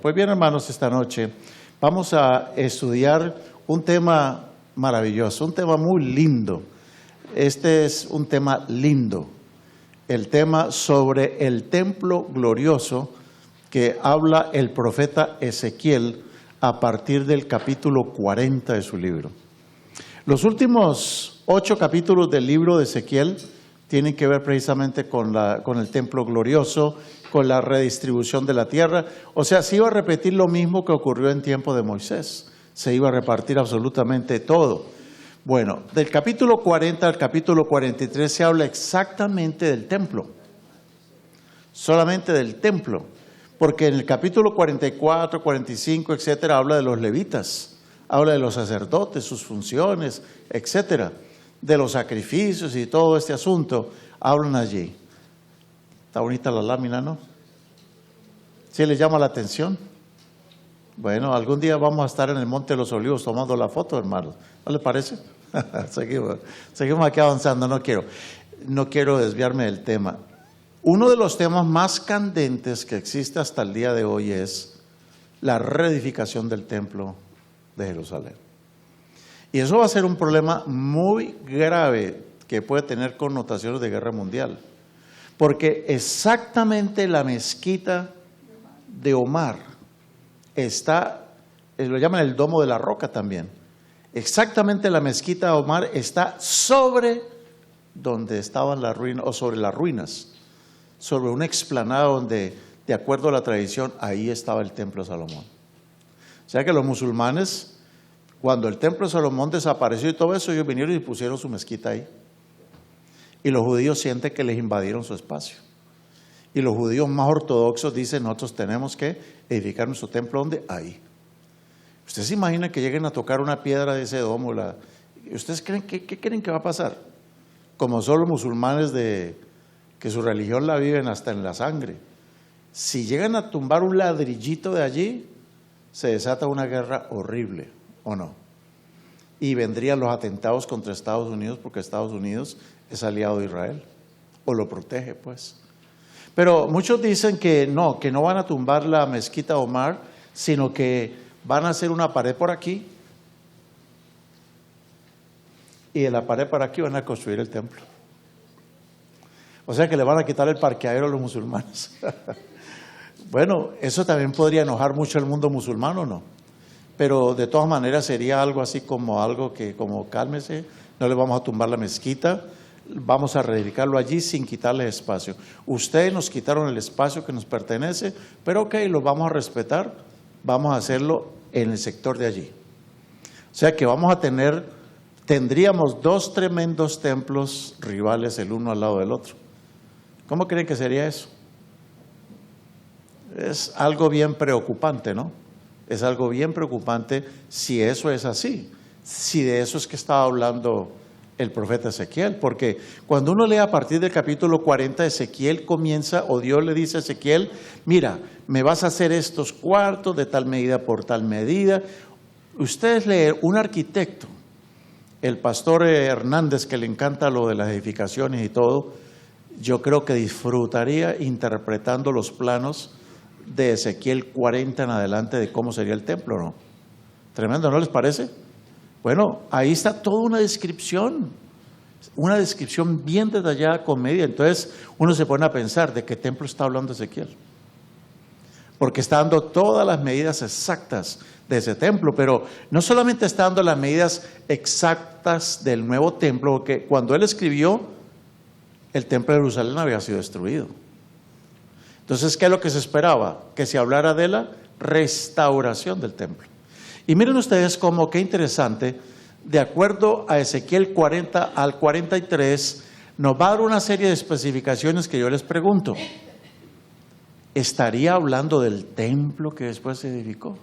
Pues bien, hermanos, esta noche vamos a estudiar un tema maravilloso, un tema muy lindo. Este es un tema lindo, el tema sobre el templo glorioso que habla el profeta Ezequiel a partir del capítulo 40 de su libro. Los últimos 8 capítulos del libro de Ezequiel tienen que ver precisamente con el templo glorioso, con la redistribución de la tierra. O sea, se iba a repetir lo mismo que ocurrió en tiempo de Moisés. Se iba a repartir absolutamente todo. Bueno, del capítulo 40 al capítulo 43 se habla exactamente del templo. Solamente del templo. Porque en el capítulo 44, 45, etcétera, habla de los levitas. Habla de los sacerdotes, sus funciones, etcétera. De los sacrificios y todo este asunto, hablan allí. Está bonita la lámina, ¿no? ¿Sí les llama la atención? Bueno, algún día vamos a estar en el Monte de los Olivos tomando la foto, hermanos. ¿No les parece? Seguimos aquí avanzando, no quiero desviarme del tema. Uno de los temas más candentes que existe hasta el día de hoy es la reedificación del templo de Jerusalén. Y eso va a ser un problema muy grave que puede tener connotaciones de guerra mundial. Porque exactamente la mezquita de Omar está, lo llaman el domo de la roca también. Exactamente la mezquita de Omar está sobre donde estaban las ruinas, o sobre las ruinas, sobre una explanada donde, de acuerdo a la tradición, ahí estaba el templo de Salomón. O sea que los musulmanes, cuando el templo de Salomón desapareció y todo eso, ellos vinieron y pusieron su mezquita ahí. Y los judíos sienten que les invadieron su espacio. Y los judíos más ortodoxos dicen, nosotros tenemos que edificar nuestro templo, ¿dónde? Ahí. ¿Ustedes se imaginan que lleguen a tocar una piedra de ese domo? ¿Ustedes creen qué creen que va a pasar? Como son los musulmanes que su religión la viven hasta en la sangre. Si llegan a tumbar un ladrillito de allí, se desata una guerra horrible, ¿o no? Y vendrían los atentados contra Estados Unidos, porque Estados Unidos es aliado de Israel, o lo protege, pues. Pero muchos dicen que no van a tumbar la mezquita Omar, sino que van a hacer una pared por aquí, y en la pared por aquí van a construir el templo. O sea que le van a quitar el parqueadero a los musulmanes. Bueno, eso también podría enojar mucho al mundo musulmán, ¿o no? Pero de todas maneras sería algo así como cálmese, no le vamos a tumbar la mezquita, vamos a reedificarlo allí sin quitarle espacio. Ustedes nos quitaron el espacio que nos pertenece, pero ok, lo vamos a respetar, vamos a hacerlo en el sector de allí. O sea que tendríamos 2 tremendos templos rivales el uno al lado del otro. ¿Cómo creen que sería eso? Es algo bien preocupante, ¿no? Es algo bien preocupante si eso es así, si de eso es que estaba hablando el profeta Ezequiel, porque cuando uno lee a partir del capítulo 40, Ezequiel comienza, o Dios le dice a Ezequiel, mira, me vas a hacer estos cuartos de tal medida por tal medida. Ustedes leen, un arquitecto, el pastor Hernández, que le encanta lo de las edificaciones y todo, yo creo que disfrutaría interpretando los planos de Ezequiel 40 en adelante de cómo sería el templo, ¿no? Tremendo, ¿no les parece? Bueno, ahí está toda una descripción bien detallada con medida. Entonces uno se pone a pensar, ¿de qué templo está hablando Ezequiel? Porque está dando todas las medidas exactas de ese templo, pero no solamente está dando las medidas exactas del nuevo templo, porque cuando él escribió, el templo de Jerusalén había sido destruido. Entonces, ¿qué es lo que se esperaba? Que se hablara de la restauración del templo. Y miren ustedes cómo, qué interesante, de acuerdo a Ezequiel 40 al 43, nos va a dar una serie de especificaciones que yo les pregunto. ¿Estaría hablando del templo que después se edificó?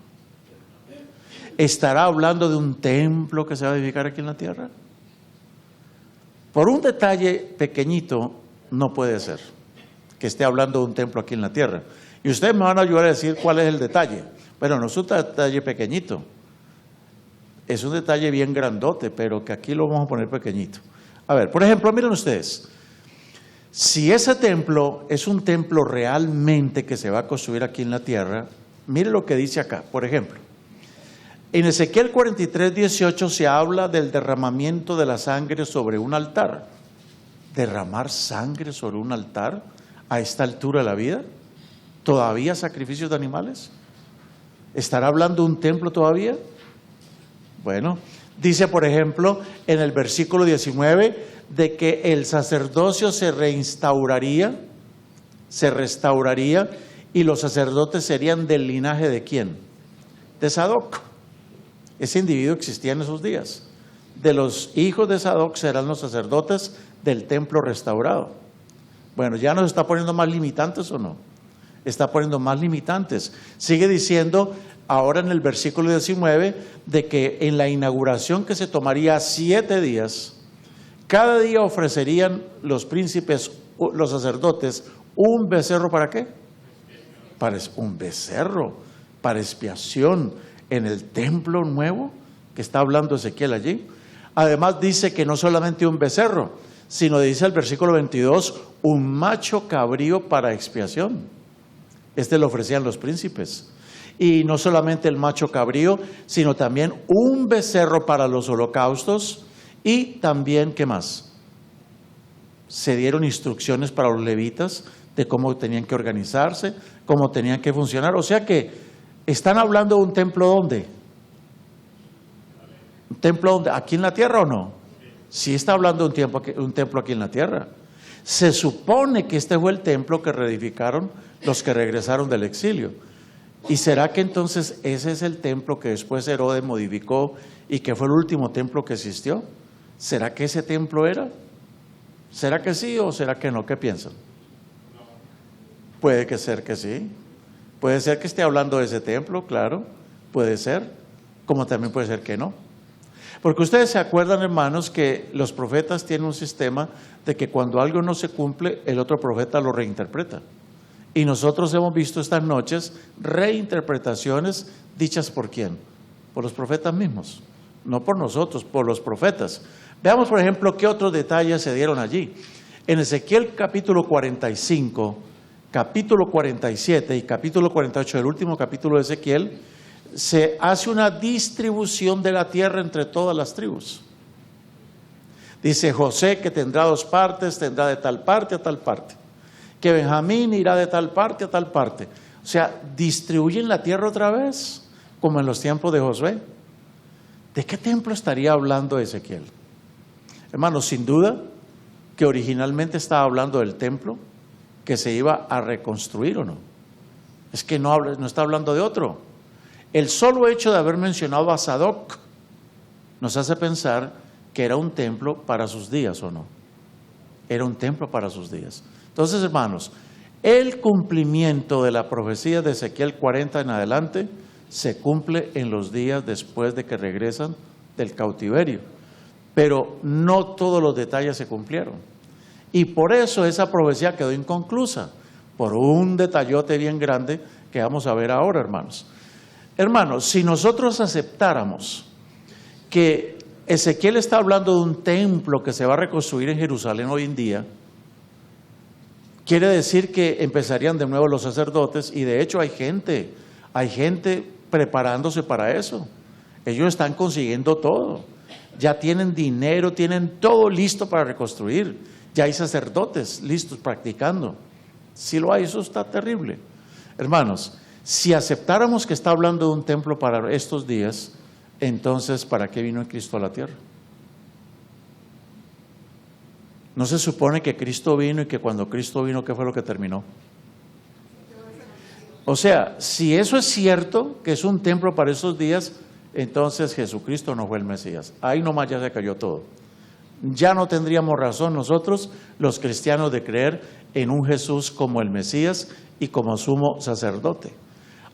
¿Estará hablando de un templo que se va a edificar aquí en la tierra? Por un detalle pequeñito, no puede ser que esté hablando de un templo aquí en la tierra. Y ustedes me van a ayudar a decir cuál es el detalle. Bueno, no es un detalle pequeñito, es un detalle bien grandote, pero que aquí lo vamos a poner pequeñito. A ver, por ejemplo, miren ustedes, si ese templo es un templo realmente que se va a construir aquí en la tierra, Mire lo que dice acá, por ejemplo. En Ezequiel 43:18 se habla del derramamiento de la sangre sobre un altar. ¿Derramar sangre sobre un altar a esta altura de la vida? ¿Todavía sacrificios de animales? ¿Estará hablando de un templo todavía? Bueno, dice por ejemplo en el versículo 19 de que el sacerdocio se restauraría y los sacerdotes serían del linaje ¿de quién? De Sadoc. Ese individuo existía en esos días. De los hijos de Sadoc serán los sacerdotes del templo restaurado. Bueno, ¿ya nos está poniendo más limitantes o no? Está poniendo más limitantes. Sigue diciendo ahora en el versículo 19 de que en la inauguración, que se tomaría 7 días, cada día ofrecerían los príncipes, los sacerdotes, un becerro. ¿Para qué? Un becerro para expiación en el templo nuevo que está hablando Ezequiel allí. Además dice que no solamente un becerro, sino dice el versículo 22, un macho cabrío para expiación. Este lo ofrecían los príncipes. Y no solamente el macho cabrío, sino también un becerro para los holocaustos. Y también, ¿qué más? Se dieron instrucciones para los levitas de cómo tenían que organizarse, cómo tenían que funcionar. O sea que están hablando de un templo, ¿dónde? ¿Un templo dónde? ¿Aquí en la tierra o no? Sí está hablando de un templo aquí en la tierra. Se supone que este fue el templo que reedificaron los que regresaron del exilio. ¿Y será que entonces ese es el templo que después Herodes modificó y que fue el último templo que existió? ¿Será que ese templo era? ¿Será que sí o será que no? ¿Qué piensan? Puede ser que sí. Puede ser que esté hablando de ese templo, claro. Puede ser. Como también puede ser que no. Porque ustedes se acuerdan, hermanos, que los profetas tienen un sistema de que cuando algo no se cumple, el otro profeta lo reinterpreta. Y nosotros hemos visto estas noches reinterpretaciones dichas ¿por quién? Por los profetas mismos. No por nosotros, por los profetas. Veamos, por ejemplo, qué otros detalles se dieron allí. En Ezequiel capítulo 45, capítulo 47 y capítulo 48, el último capítulo de Ezequiel, se hace una distribución de la tierra entre todas las tribus. Dice José que tendrá 2 partes, tendrá de tal parte a tal parte. Que Benjamín irá de tal parte a tal parte. O sea, distribuyen la tierra otra vez, como en los tiempos de Josué. ¿De qué templo estaría hablando Ezequiel? Hermanos, sin duda que originalmente estaba hablando del templo que se iba a reconstruir, ¿o no? Es que no está hablando de otro. El solo hecho de haber mencionado a Sadoc nos hace pensar que era un templo para sus días, ¿o no? Era un templo para sus días. Entonces, hermanos, el cumplimiento de la profecía de Ezequiel 40 en adelante se cumple en los días después de que regresan del cautiverio. Pero no todos los detalles se cumplieron. Y por eso esa profecía quedó inconclusa, por un detallote bien grande que vamos a ver ahora, hermanos. Hermanos, si nosotros aceptáramos que Ezequiel está hablando de un templo que se va a reconstruir en Jerusalén hoy en día, quiere decir que empezarían de nuevo los sacerdotes, y de hecho hay gente preparándose para eso. Ellos están consiguiendo todo, ya tienen dinero, tienen todo listo para reconstruir, ya hay sacerdotes listos practicando. Si lo hay, eso está terrible. Hermanos, si aceptáramos que está hablando de un templo para estos días, entonces ¿para qué vino Cristo a la tierra? ¿No se supone que Cristo vino y que cuando Cristo vino, qué fue lo que terminó? O sea, si eso es cierto, que es un templo para esos días, entonces Jesucristo no fue el Mesías. Ahí nomás ya se cayó todo. Ya no tendríamos razón nosotros, los cristianos, de creer en un Jesús como el Mesías y como sumo sacerdote.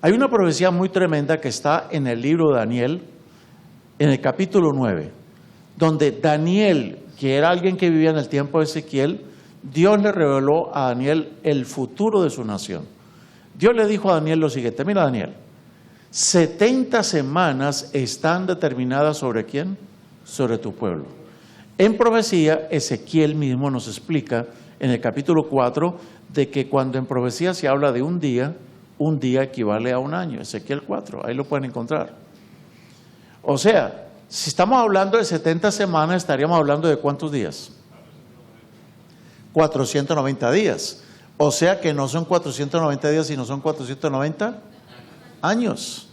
Hay una profecía muy tremenda que está en el libro de Daniel, en el capítulo 9, donde Daniel, que era alguien que vivía en el tiempo de Ezequiel, Dios le reveló a Daniel el futuro de su nación. Dios le dijo a Daniel lo siguiente: mira, Daniel, 70 semanas están determinadas ¿sobre quién? Sobre tu pueblo. En profecía, Ezequiel mismo nos explica en el capítulo 4 de que cuando en profecía se habla de un día, un día equivale a un año. Ezequiel 4, ahí lo pueden encontrar. O sea, si estamos hablando de 70 semanas, estaríamos hablando de ¿cuántos días? 490 días. O sea que no son 490 días, sino son 490 años.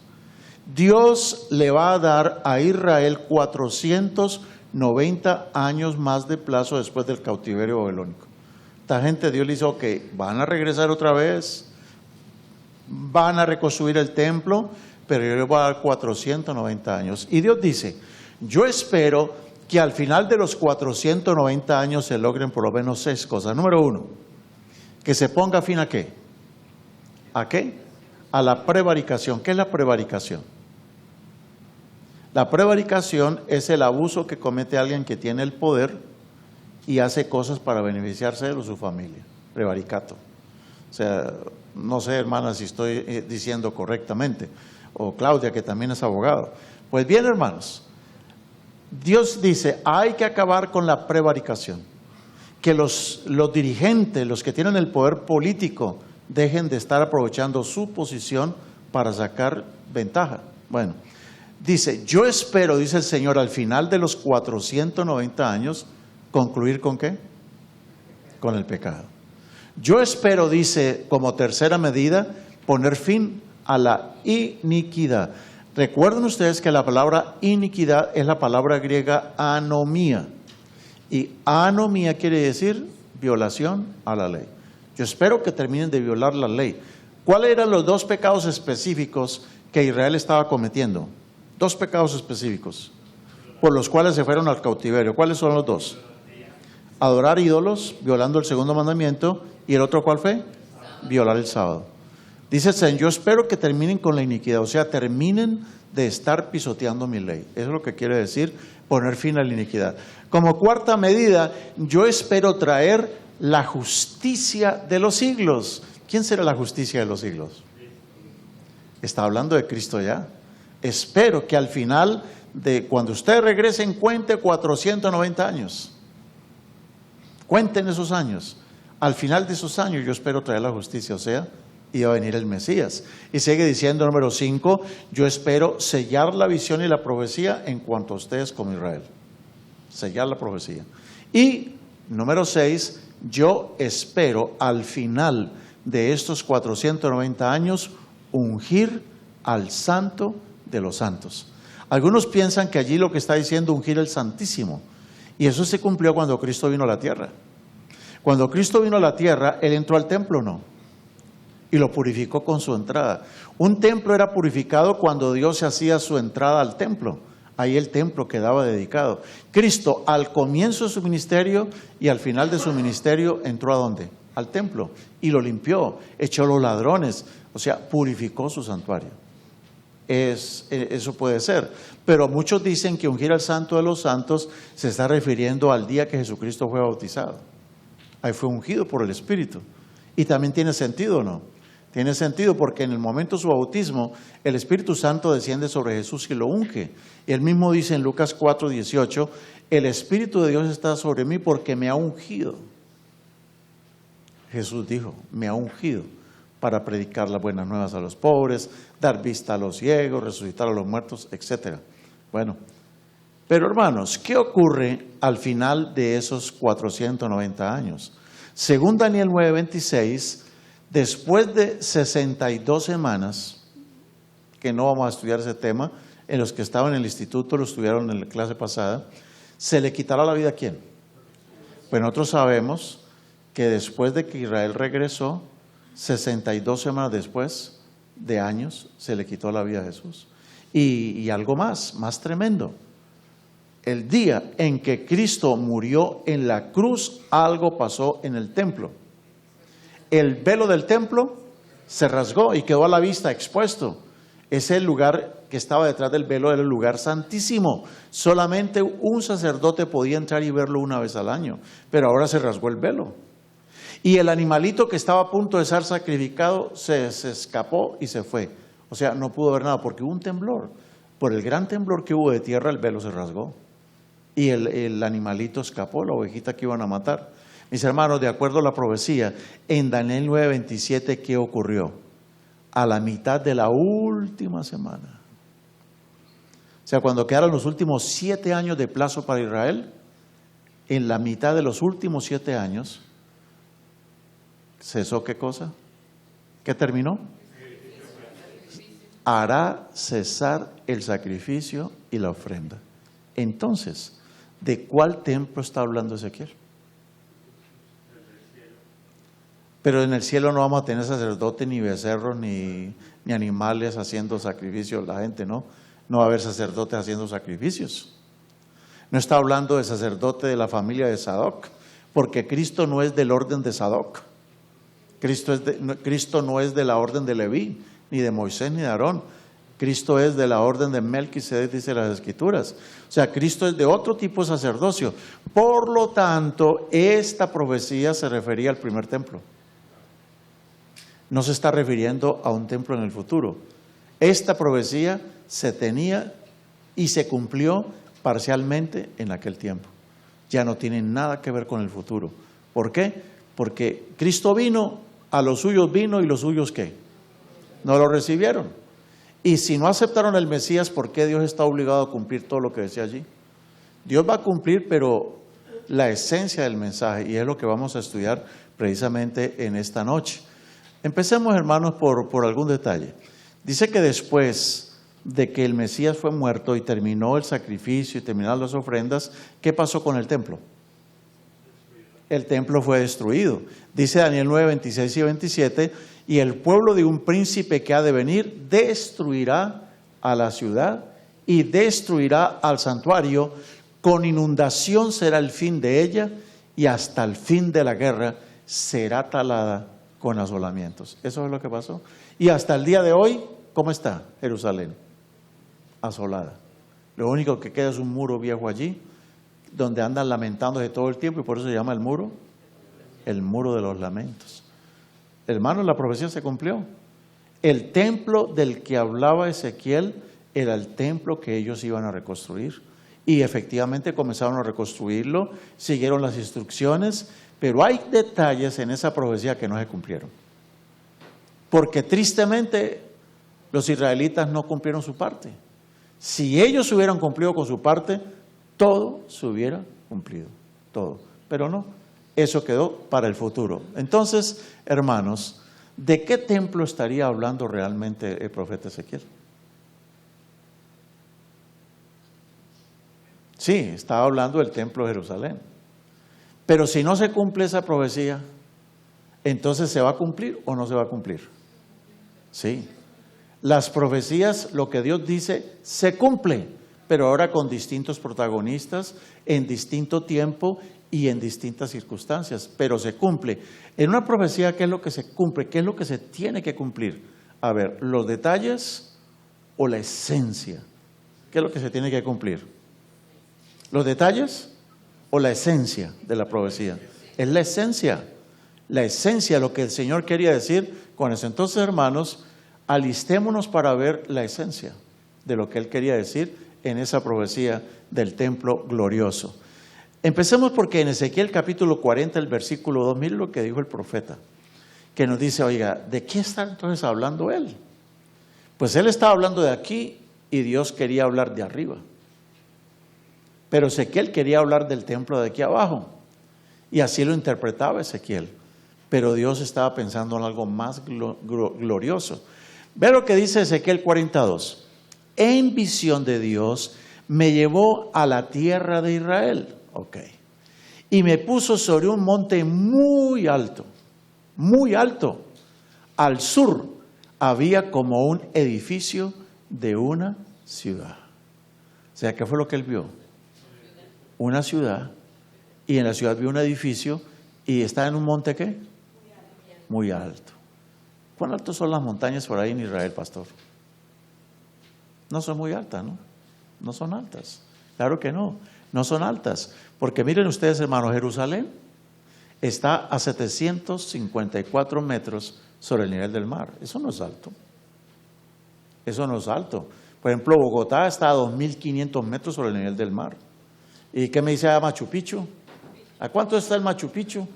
Dios le va a dar a Israel 490 años más de plazo después del cautiverio babilónico. Esta gente, Dios le dice, ok, van a regresar otra vez, van a reconstruir el templo, pero yo les voy a dar 490 años. Y Dios dice, yo espero que al final de los 490 años se logren por lo menos 6 cosas. Número 1, que se ponga fin a ¿qué? ¿A qué? A la prevaricación. ¿Qué es la prevaricación? La prevaricación es el abuso que comete alguien que tiene el poder y hace cosas para beneficiarse de él o su familia. Prevaricato. O sea, no sé, hermana, si estoy diciendo correctamente, o Claudia, que también es abogado. Pues bien, hermanos, Dios dice, hay que acabar con la prevaricación. Que los dirigentes, los que tienen el poder político, dejen de estar aprovechando su posición para sacar ventaja. Bueno, dice, yo espero, dice el Señor, al final de los 490 años, concluir ¿con qué? Con el pecado. Yo espero, dice, como tercera medida, poner fin a la iniquidad. Recuerden ustedes que la palabra iniquidad es la palabra griega anomía. Y anomía quiere decir violación a la ley. Yo espero que terminen de violar la ley. ¿Cuáles eran los 2 pecados específicos que Israel estaba cometiendo? 2 pecados específicos por los cuales se fueron al cautiverio. ¿Cuáles son los 2? Adorar ídolos, violando el segundo mandamiento. ¿Y el otro cuál fue? Violar el sábado. Dice el Señor, yo espero que terminen con la iniquidad, o sea, terminen de estar pisoteando mi ley. Eso es lo que quiere decir poner fin a la iniquidad. Como cuarta medida, yo espero traer la justicia de los siglos. ¿Quién será la justicia de los siglos? Está hablando de Cristo ya. Espero que al final de cuando ustedes regresen cuente 490 años. Cuenten esos años. Al final de esos años yo espero traer la justicia, o sea, iba a venir el Mesías. Y sigue diciendo número 5, yo espero sellar la visión y la profecía en cuanto a ustedes como Israel. Sellar la profecía. Y número 6, yo espero al final de estos 490 años ungir al Santo de los Santos. Algunos piensan que allí lo que está diciendo ungir el Santísimo. Y eso se cumplió cuando Cristo vino a la tierra. Cuando Cristo vino a la tierra, Él entró al templo, ¿no? Y lo purificó con su entrada. Un templo era purificado cuando Dios hacía su entrada al templo. Ahí el templo quedaba dedicado. Cristo al comienzo de su ministerio y al final de su ministerio entró ¿a dónde? Al templo. Y lo limpió, echó los ladrones, o sea, purificó su santuario. Eso puede ser. Pero muchos dicen que ungir al Santo de los Santos se está refiriendo al día que Jesucristo fue bautizado. Ahí fue ungido por el Espíritu. Y también tiene sentido, ¿o no? Tiene sentido porque en el momento de su bautismo, el Espíritu Santo desciende sobre Jesús y lo unge. Y él mismo dice en Lucas 4:18, el Espíritu de Dios está sobre mí porque me ha ungido. Jesús dijo, me ha ungido para predicar las buenas nuevas a los pobres, dar vista a los ciegos, resucitar a los muertos, etc. Bueno, pero hermanos, ¿qué ocurre al final de esos 490 años? Según Daniel 9:26, después de 62 semanas, que no vamos a estudiar ese tema, en los que estaban en el instituto, lo estudiaron en la clase pasada, ¿se le quitará la vida a quién? Pues nosotros sabemos que después de que Israel regresó, 62 semanas después de años, se le quitó la vida a Jesús. Y algo más tremendo. El día en que Cristo murió en la cruz, algo pasó en el templo. El velo del templo se rasgó y quedó a la vista expuesto. Ese lugar que estaba detrás del velo era el lugar santísimo. Solamente un sacerdote podía entrar y verlo una vez al año, pero ahora se rasgó el velo. Y el animalito que estaba a punto de ser sacrificado se escapó y se fue. O sea, no pudo ver nada porque hubo un temblor. Por el gran temblor que hubo de tierra, el velo se rasgó. Y el animalito escapó, la ovejita que iban a matar. Mis hermanos, de acuerdo a la profecía, en Daniel 9:27, ¿qué ocurrió? a la mitad de la última semana. O sea, cuando quedaron los últimos 7 años de plazo para Israel, en la mitad de los últimos 7 años, ¿cesó qué cosa? ¿Qué terminó? Hará cesar el sacrificio y la ofrenda. Entonces, ¿de cuál templo está hablando Ezequiel? Pero en el cielo no vamos a tener sacerdotes, ni becerros, ni animales haciendo sacrificios. La gente no va a haber sacerdotes haciendo sacrificios. No está hablando de sacerdote de la familia de Sadoc, porque Cristo no es del orden de Sadoc. Cristo no es de la orden de Leví, ni de Moisés, ni de Aarón. Cristo es de la orden de Melquisedec, dice las Escrituras. O sea, Cristo es de otro tipo de sacerdocio. Por lo tanto, esta profecía se refería al primer templo. No se está refiriendo a un templo en el futuro. Esta profecía se tenía y se cumplió parcialmente en aquel tiempo. Ya no tiene nada que ver con el futuro. ¿Por qué? Porque Cristo vino, a los suyos vino y los suyos ¿qué? No lo recibieron. Y si no aceptaron el Mesías, ¿por qué Dios está obligado a cumplir todo lo que decía allí? Dios va a cumplir, pero la esencia del mensaje, y es lo que vamos a estudiar precisamente en esta noche. Empecemos, hermanos, por algún detalle. Dice que después de que el Mesías fue muerto y terminó el sacrificio y terminaron las ofrendas, ¿qué pasó con el templo? El templo fue destruido. Dice Daniel 9, 26 y 27, y el pueblo de un príncipe que ha de venir destruirá a la ciudad y destruirá al santuario. Con inundación será el fin de ella y hasta el fin de la guerra será talada con asolamientos. Eso es lo que pasó. Y hasta el día de hoy, ¿cómo está Jerusalén? Asolada. Lo único que queda es un muro viejo allí, donde andan lamentándose todo el tiempo, y por eso se llama el muro de los lamentos. Hermanos, la profecía se cumplió. El templo del que hablaba Ezequiel era el templo que ellos iban a reconstruir. Y efectivamente comenzaron a reconstruirlo, siguieron las instrucciones, pero hay detalles en esa profecía que no se cumplieron. Porque tristemente los israelitas no cumplieron su parte. Si ellos hubieran cumplido con su parte, todo se hubiera cumplido, todo. Pero no, eso quedó para el futuro. Entonces, hermanos, ¿de qué templo estaría hablando realmente el profeta Ezequiel? Sí, estaba hablando del templo de Jerusalén. Pero si no se cumple esa profecía, entonces ¿se va a cumplir o no se va a cumplir? Sí. Las profecías, lo que Dios dice, se cumple, pero ahora con distintos protagonistas, en distinto tiempo y en distintas circunstancias, pero se cumple. En una profecía, ¿qué es lo que se cumple? ¿Qué es lo que se tiene que cumplir? A ver, ¿los detalles o la esencia? ¿Qué es lo que se tiene que cumplir? ¿Los detalles o la esencia de la profecía? Es la esencia, lo que el Señor quería decir con eso. Entonces, hermanos, alistémonos para ver la esencia de lo que Él quería decir en esa profecía del templo glorioso. Empecemos porque en Ezequiel capítulo 40, el versículo 2, mire lo que dijo el profeta, que nos dice, oiga, ¿de qué está entonces hablando Él? Pues Él estaba hablando de aquí y Dios quería hablar de arriba. Pero Ezequiel quería hablar del templo de aquí abajo, y así lo interpretaba Ezequiel. Pero Dios estaba pensando en algo más glorioso. Ve lo que dice Ezequiel 42. En visión de Dios me llevó a la tierra de Israel. Ok. Y me puso sobre un monte muy alto, muy alto. Al sur había como un edificio de una ciudad. O sea, ¿qué fue lo que él vio? Una ciudad, y en la ciudad vio un edificio, y está en un monte ¿qué? Muy alto. ¿Cuán altos son las montañas por ahí en Israel, pastor? No son muy altas, ¿no? No son altas. Claro que no, no son altas. Porque miren ustedes, hermanos, Jerusalén está a 754 metros sobre el nivel del mar. Eso no es alto. Eso no es alto. Por ejemplo, Bogotá está a 2.500 metros sobre el nivel del mar. ¿Y qué me dice a Machu Picchu? ¿A cuánto está el Machu Picchu?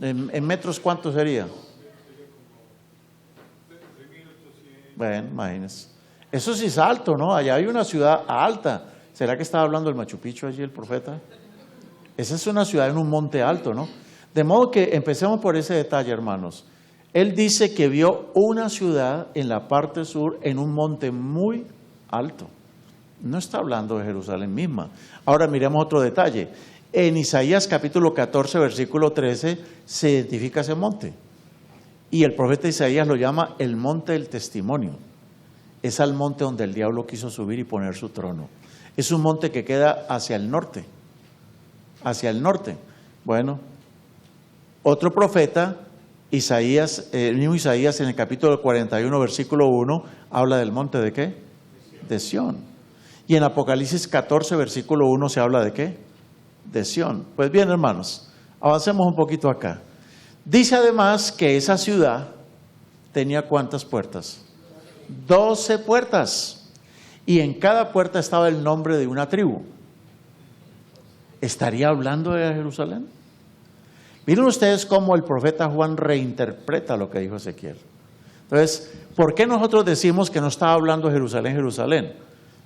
¿En metros cuánto sería? Bueno, imagínense. Eso sí es alto, ¿no? Allá hay una ciudad alta. ¿Será que estaba hablando del Machu Picchu allí el profeta? Esa es una ciudad en un monte alto, ¿no? De modo que empecemos por ese detalle, hermanos. Él dice que vio una ciudad en la parte sur, en un monte muy alto. No está hablando de Jerusalén misma. Ahora miremos otro detalle. En Isaías capítulo 14, versículo 13, se identifica ese monte. Y el profeta Isaías lo llama el monte del testimonio. Es al monte donde el diablo quiso subir y poner su trono. Es un monte que queda hacia el norte. Hacia el norte. Bueno, otro profeta, Isaías, el mismo Isaías en el capítulo 41, versículo 1, habla del monte ¿de qué? De Sión. Y en Apocalipsis 14, versículo 1, se habla ¿de qué? De Sión. Pues bien, hermanos, avancemos un poquito acá. Dice además que esa ciudad tenía ¿cuántas puertas? 12 puertas. Y en cada puerta estaba el nombre de una tribu. ¿Estaría hablando de Jerusalén? Miren ustedes cómo el profeta Juan reinterpreta lo que dijo Ezequiel. Entonces, ¿por qué nosotros decimos que no estaba hablando de Jerusalén, Jerusalén?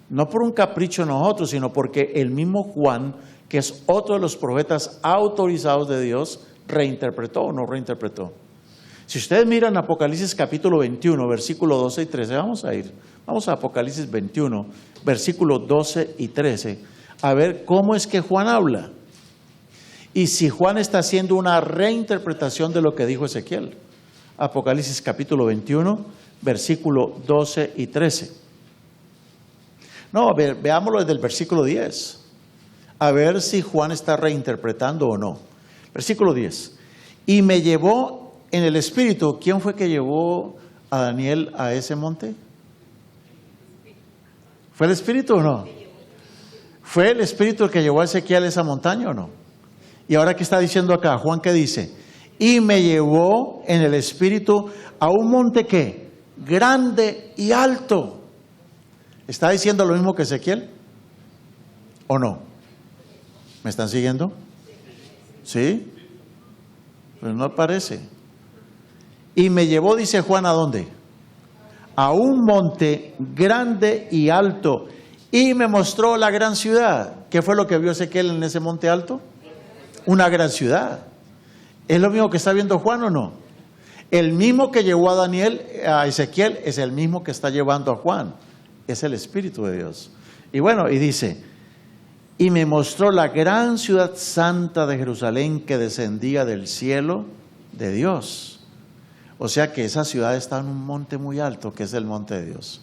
No por un capricho de nosotros, sino porque el mismo Juan, que es otro de los profetas autorizados de Dios, reinterpretó o no reinterpretó. Si ustedes miran Apocalipsis capítulo 21, versículo 12 y 13, vamos a Apocalipsis 21, versículos 12 y 13, a ver cómo es que Juan habla. Y si Juan está haciendo una reinterpretación de lo que dijo Ezequiel. Apocalipsis capítulo 21, versículo 12 y 13. No, veámoslo desde el versículo 10. A ver si Juan está reinterpretando o no. Versículo 10. Y me llevó en el espíritu. ¿Quién fue que llevó a Daniel a ese monte? ¿Fue el espíritu o no? ¿Fue el espíritu el que llevó a Ezequiel a esa montaña o no? Y ahora, ¿qué está diciendo acá? Juan, ¿qué dice? Y me llevó en el espíritu a un monte ¿qué? Grande y alto. ¿Está diciendo lo mismo que Ezequiel? ¿O no? ¿Me están siguiendo? ¿Sí? Pues no aparece. Y me llevó, dice Juan, ¿a dónde? A un monte grande y alto. Y me mostró la gran ciudad. ¿Qué fue lo que vio Ezequiel en ese monte alto? Una gran ciudad. ¿Es lo mismo que está viendo Juan o no? El mismo que llevó a Ezequiel es el mismo que está llevando a Juan. Es el Espíritu de Dios. Y bueno, y dice, y me mostró la gran ciudad santa de Jerusalén que descendía del cielo de Dios. O sea que esa ciudad está en un monte muy alto, que es el monte de Dios.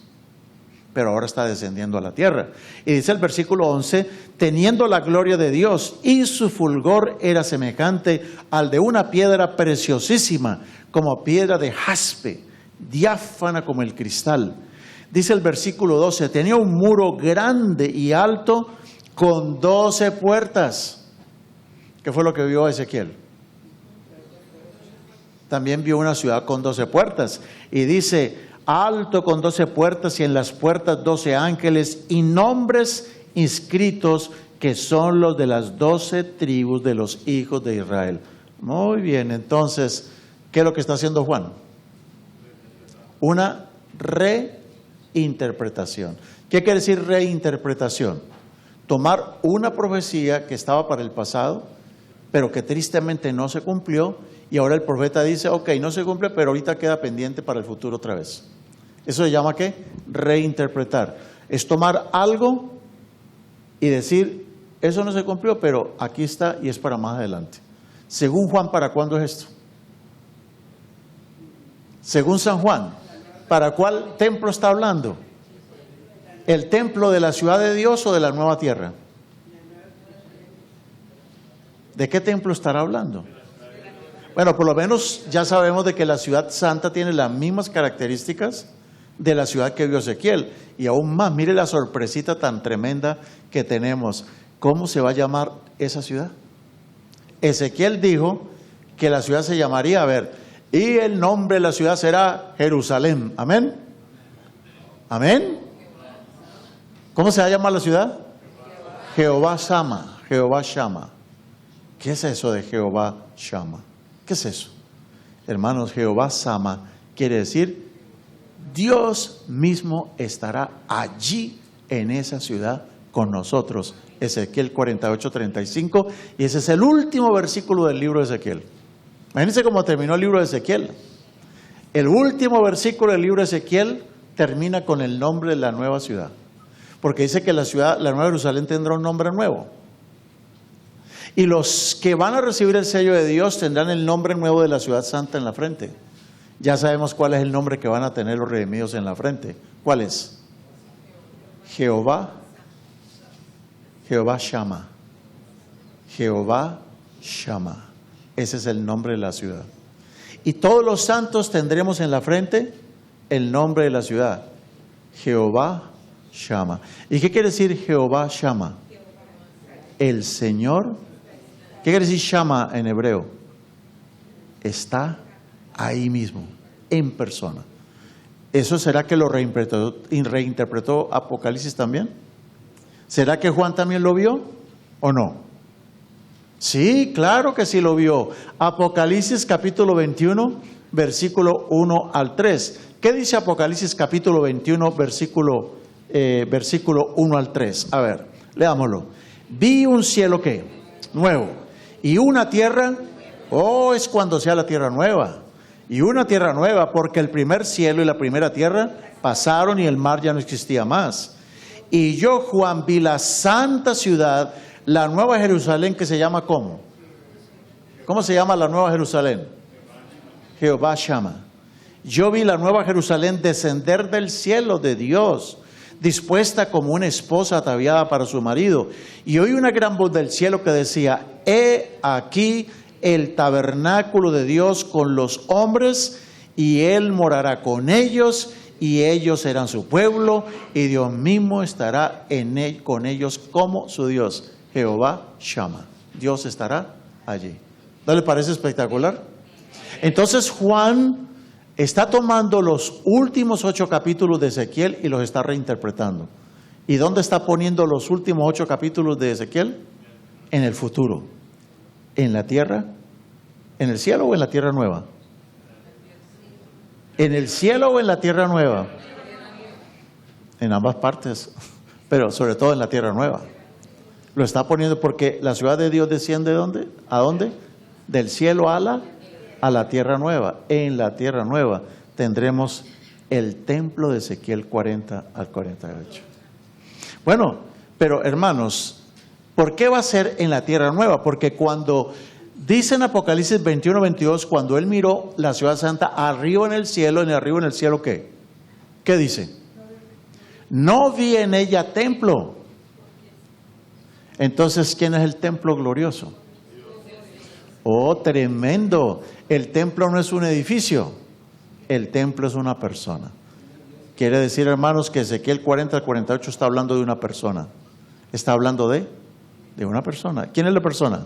Pero ahora está descendiendo a la tierra. Y dice el versículo 11, teniendo la gloria de Dios, y su fulgor era semejante al de una piedra preciosísima, como piedra de jaspe, diáfana como el cristal. Dice el versículo 12, tenía un muro grande y alto con 12 puertas. ¿Qué fue lo que vio Ezequiel? También vio una ciudad con 12 puertas. Y dice, alto con 12 puertas y en las puertas 12 ángeles y nombres inscritos que son los de las 12 tribus de los hijos de Israel. Muy bien, entonces, ¿qué es lo que está haciendo Juan? Una reinterpretación. ¿Qué quiere decir reinterpretación? Tomar una profecía que estaba para el pasado, pero que tristemente no se cumplió, y ahora el profeta dice, ok, no se cumple, pero ahorita queda pendiente para el futuro otra vez. ¿Eso se llama qué? Reinterpretar. Es tomar algo y decir, eso no se cumplió, pero aquí está y es para más adelante. Según Juan, ¿para cuándo es esto? Según San Juan, ¿para cuál templo está hablando? ¿El templo de la ciudad de Dios o de la nueva tierra? ¿De qué templo estará hablando? Bueno, por lo menos ya sabemos de que la ciudad santa tiene las mismas características de la ciudad que vio Ezequiel. Y aún más, mire la sorpresita tan tremenda que tenemos. ¿Cómo se va a llamar esa ciudad? Ezequiel dijo que la ciudad se llamaría, a ver, y el nombre de la ciudad será Jerusalén. ¿Amén? ¿Amén? ¿Cómo se va a llamar la ciudad? Jehová Shama. Jehová Shama. ¿Qué es eso de Jehová Shama? ¿Qué es eso? Hermanos, Jehová Shama quiere decir Dios mismo estará allí en esa ciudad con nosotros. Ezequiel 48:35, y ese es el último versículo del libro de Ezequiel. Imagínense cómo terminó el libro de Ezequiel. El último versículo del libro de Ezequiel termina con el nombre de la nueva ciudad, porque dice que la Nueva Jerusalén tendrá un nombre nuevo. Y los que van a recibir el sello de Dios tendrán el nombre nuevo de la ciudad santa en la frente. Ya sabemos cuál es el nombre que van a tener los redimidos en la frente. ¿Cuál es? Jehová Shammah. Jehová Shammah. Ese es el nombre de la ciudad. Y todos los santos tendremos en la frente el nombre de la ciudad. Jehová Shammah. ¿Y qué quiere decir Jehová Shammah? El Señor. ¿Qué quiere decir Shammah en hebreo? Está ahí mismo, en persona. ¿Eso será que lo reinterpretó Apocalipsis también? ¿Será que Juan también lo vio o no? Sí, claro que sí lo vio. Apocalipsis capítulo 21, versículo 1 al 3. ¿Qué dice Apocalipsis capítulo 21, versículo 1 al 3? A ver, leámoslo. Vi un cielo, ¿qué? Nuevo. Y una tierra, es cuando sea la tierra nueva. Y una tierra nueva, porque el primer cielo y la primera tierra pasaron y el mar ya no existía más. Y yo, Juan, vi la santa ciudad, la nueva Jerusalén, que se llama ¿cómo? ¿Cómo se llama la nueva Jerusalén? Jehová Shammah. Yo vi la nueva Jerusalén descender del cielo de Dios, dispuesta como una esposa ataviada para su marido. Y oí una gran voz del cielo que decía: he aquí el tabernáculo de Dios con los hombres, y Él morará con ellos, y ellos serán su pueblo, y Dios mismo estará con ellos como su Dios. Jehová Shammah. Dios estará allí. ¿No le parece espectacular? Entonces Juan está tomando los últimos 8 capítulos de Ezequiel y los está reinterpretando. ¿Y dónde está poniendo los últimos 8 capítulos de Ezequiel? En el futuro. ¿En la tierra? ¿En el cielo o en la tierra nueva? ¿En el cielo o en la tierra nueva? En ambas partes, pero sobre todo en la tierra nueva. Lo está poniendo porque la ciudad de Dios desciende ¿de dónde? ¿A dónde? Del cielo a la tierra nueva. En la tierra nueva tendremos el templo de Ezequiel 40 al 48. Bueno, pero hermanos, ¿por qué va a ser en la tierra nueva? Porque cuando dice en Apocalipsis 21-22, cuando él miró la ciudad santa arriba en el cielo, ¿qué? ¿Qué dice? No vi en ella templo. Entonces, ¿quién es el templo glorioso? Oh, tremendo. El templo no es un edificio, el templo es una persona. Quiere decir, hermanos, que Ezequiel 40 al 48 está hablando de una persona. Está hablando de una persona. ¿Quién es la persona?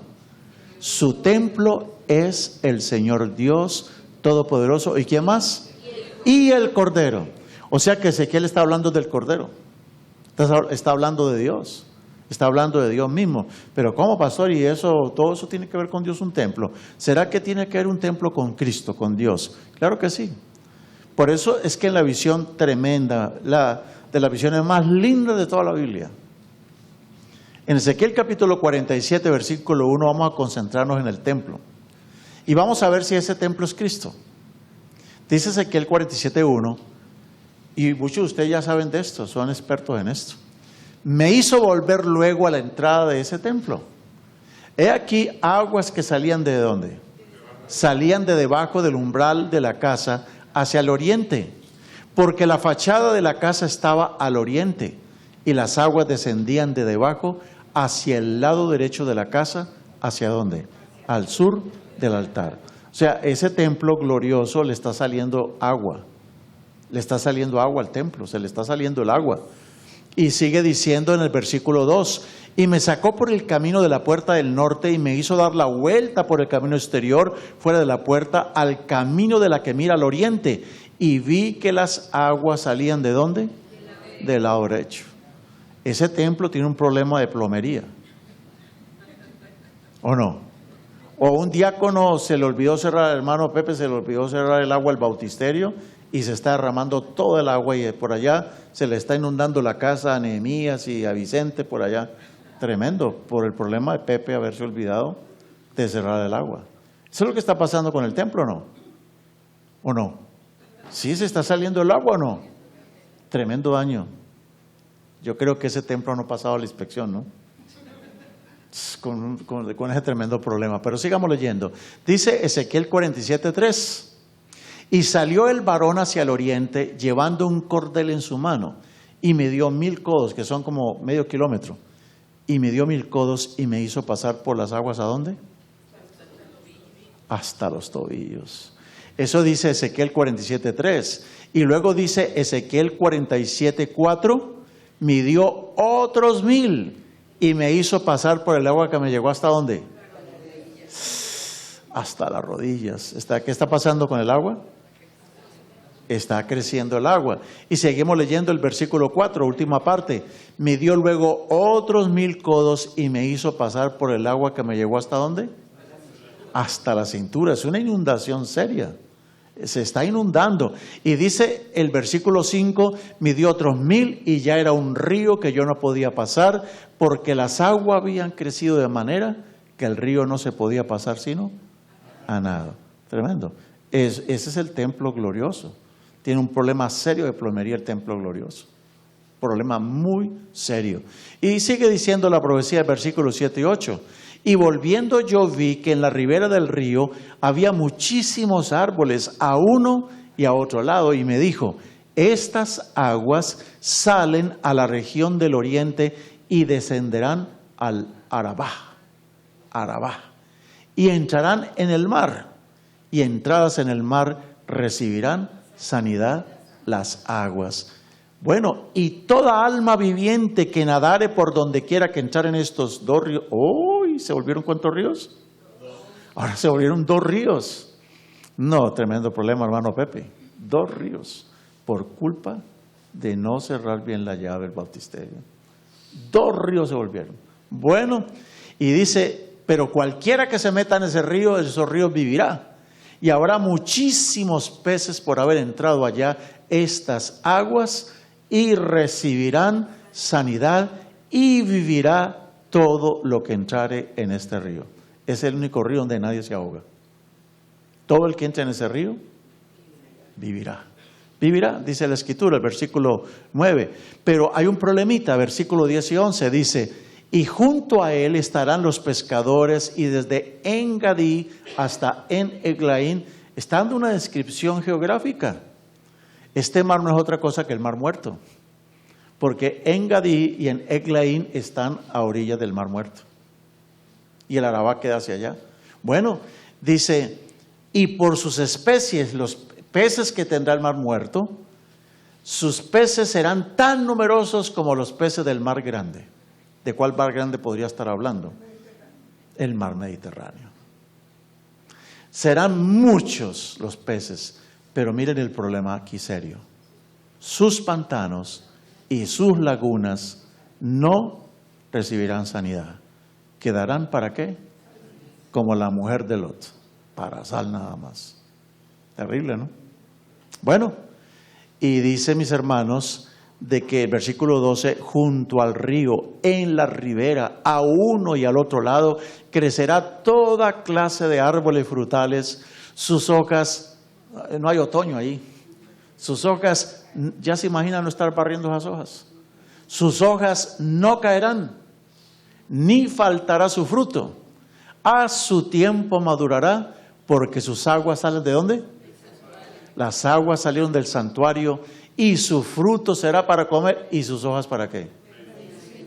Su templo es el Señor Dios Todopoderoso. ¿Y quién más? Y el Cordero. O sea que Ezequiel está hablando del Cordero. Está hablando de Dios. Está hablando de Dios mismo. Pero ¿cómo, pastor? Y todo eso tiene que ver con Dios, un templo. ¿Será que tiene que ver un templo con Cristo, con Dios? Claro que sí. Por eso es que en la visión tremenda, de las visiones más lindas de toda la Biblia, en Ezequiel capítulo 47, versículo 1, vamos a concentrarnos en el templo. Y vamos a ver si ese templo es Cristo. Dice Ezequiel 47, 1, y muchos de ustedes ya saben de esto, son expertos en esto. Me hizo volver luego a la entrada de ese templo. He aquí aguas que salían ¿de dónde? Salían de debajo del umbral de la casa hacia el oriente, porque la fachada de la casa estaba al oriente, y las aguas descendían de debajo hacia el lado derecho de la casa. ¿Hacia dónde? Al sur del altar. O sea, ese templo glorioso le está saliendo agua. Le está saliendo agua al templo, se le está saliendo el agua. Y sigue diciendo en el versículo 2, y me sacó por el camino de la puerta del norte y me hizo dar la vuelta por el camino exterior, fuera de la puerta, al camino de la que mira al oriente. Y vi que las aguas salían ¿de dónde? Del lado derecho. Ese templo tiene un problema de plomería. ¿O no? O un diácono se le olvidó cerrar, hermano Pepe, se le olvidó cerrar el agua al bautisterio y se está derramando todo el agua y por allá se le está inundando la casa a Nehemías y a Vicente por allá. Tremendo, por el problema de Pepe haberse olvidado de cerrar el agua. ¿Eso es lo que está pasando con el templo o no? ¿O no? ¿Sí se está saliendo el agua o no? Tremendo daño. Yo creo que ese templo no ha pasado la inspección, ¿no? Con ese tremendo problema. Pero sigamos leyendo. Dice Ezequiel 47:3. Y salió el varón hacia el oriente llevando un cordel en su mano y me dio 1000 codos, que son como medio kilómetro. Y me dio 1000 codos y me hizo pasar por las aguas, ¿a dónde? Hasta los tobillos. Eso dice Ezequiel 47:3. Y luego dice Ezequiel 47:4, midió otros 1000 y me hizo pasar por el agua que me llegó hasta ¿dónde? Hasta las rodillas. ¿Qué está pasando con el agua? Está creciendo el agua. Y seguimos leyendo el versículo 4, última parte. Me dio luego otros 1000 codos y me hizo pasar por el agua que me llegó hasta ¿dónde? Hasta la cintura. Es una inundación seria. Se está inundando. Y dice el versículo 5, me dio otros 1000 y ya era un río que yo no podía pasar porque las aguas habían crecido de manera que el río no se podía pasar sino a nada. Tremendo. Ese es el templo glorioso. Tiene un problema serio de plomería el templo glorioso. Problema muy serio. Y sigue diciendo la profecía del versículo 7 y 8. Y volviendo yo vi que en la ribera del río había muchísimos árboles a uno y a otro lado. Y me dijo, estas aguas salen a la región del oriente y descenderán al Arabá. Y entrarán en el mar. Y entradas en el mar recibirán sanidad las aguas. Bueno, y toda alma viviente que nadare por donde quiera que entrar en estos 2 ríos. ¡Uy! ¿Se volvieron cuántos ríos? Ahora se volvieron 2 ríos. No, tremendo problema, hermano Pepe. 2 ríos por culpa de no cerrar bien la llave del bautisterio. 2 ríos se volvieron. Bueno, y dice, pero cualquiera que se meta en esos ríos vivirá. Y habrá muchísimos peces por haber entrado allá estas aguas y recibirán sanidad y vivirá todo lo que entrare en este río. Es el único río donde nadie se ahoga. Todo el que entre en ese río vivirá. Vivirá, dice la Escritura, el versículo 9. Pero hay un problemita, versículo 10 y 11, dice, y junto a él estarán los pescadores y desde En-Gadí hasta En-Eglaim, está dando una descripción geográfica. Este mar no es otra cosa que el mar muerto, porque En-Gadí y en Eglaim están a orillas del mar muerto. Y el Arabá queda hacia allá. Bueno, dice, y por sus especies, los peces que tendrá el mar muerto, sus peces serán tan numerosos como los peces del mar grande. ¿De cuál mar grande podría estar hablando? El mar Mediterráneo. Serán muchos los peces, pero miren el problema aquí serio. Sus pantanos y sus lagunas no recibirán sanidad. ¿Quedarán para qué? Como la mujer de Lot, para sal nada más. Terrible, ¿no? Bueno, y dice, mis hermanos, de que el versículo 12, junto al río, en la ribera, a uno y al otro lado, crecerá toda clase de árboles frutales, sus hojas, no hay otoño ahí, sus hojas, ya se imaginan no estar barriendo esas hojas, sus hojas no caerán, ni faltará su fruto, a su tiempo madurará, porque sus aguas salen ¿de dónde? Las aguas salieron del santuario, y su fruto será para comer, y sus hojas ¿para qué?